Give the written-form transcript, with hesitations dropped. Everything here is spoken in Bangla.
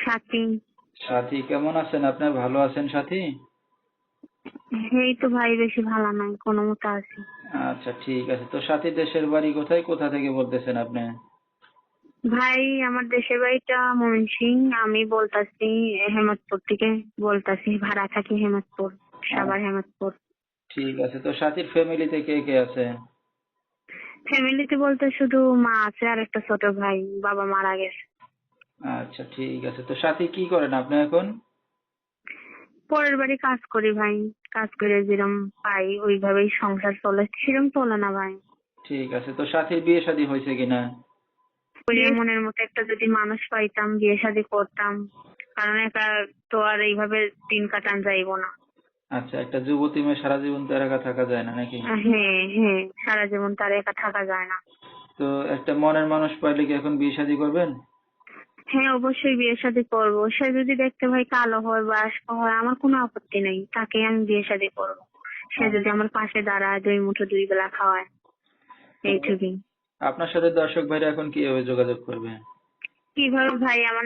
সাথী। সাথী কেমন আছেন? আপনার ভালো আছেন সাথী? এই তো ভাই বেশি ভালো নাই, কোনো মতো আছি। আচ্ছা ঠিক আছে। তো সাথী দেশের বাড়ি কোথায়? কোথা থেকে বলতেছেন আপনি? ভাই আমার দেশের বাড়িটা ময়মনসিং, আমি বলতাছি হেমতপুর থেকে বলতাছি, ভাড়া থাকি হেমতপুর, সাভার হেমতপুর। ঠিক আছে। তো সাথীর ফ্যামিলিতে কে কে আছে? ফ্যামিলিতে বলতে শুধু মা আছে আর একটা ছোট ভাই, বাবা মারা গেছে। আচ্ছা ঠিক আছে। তো সাথী কি করেন আপনি এখন? পরের বাড়ি কাজ করি ভাই, কাজ করে যেরকম পাই ওইভাবেই সংসার চলে, সেরকম চলে না ভাই। ঠিক আছে। তো সাথীর বিয়ে শাদী হয়েছে কিনা? ওই যে মনের মতো একটা যদি মানুষ পাইতাম বিয়ে শাদী করতাম, কারণ একা তো আর এইভাবে দিন কাটান যাইবো না। আচ্ছা, একটা যুবতী মেয়ে সারা জীবন তো একা থাকা যায় না নাকি? হ্যাঁ হ্যাঁ, সারা জীবন তার একা থাকা যায় না। তো একটা মনের মানুষ পাইলে কি এখন বিয়ে শাদী করবেন? হ্যাঁ অবশ্যই বিয়ে শাদী করবো, সে যদি দেখতে ভাই কালো হয় বয়স্ক হয় আমার কোনো আপত্তি নেই, তাকে আমি বিয়ে শাদী করবো। সে আচ্ছা, যদি আমার পাশে দাঁড়ায়, দুই মুঠো দুই বেলা খাওয়ায়, তো এইটুকুই। আপনার সাথে দর্শক ভাইরা এখন কিভাবে যোগাযোগ করবে? কিভাবে ভাই? আমার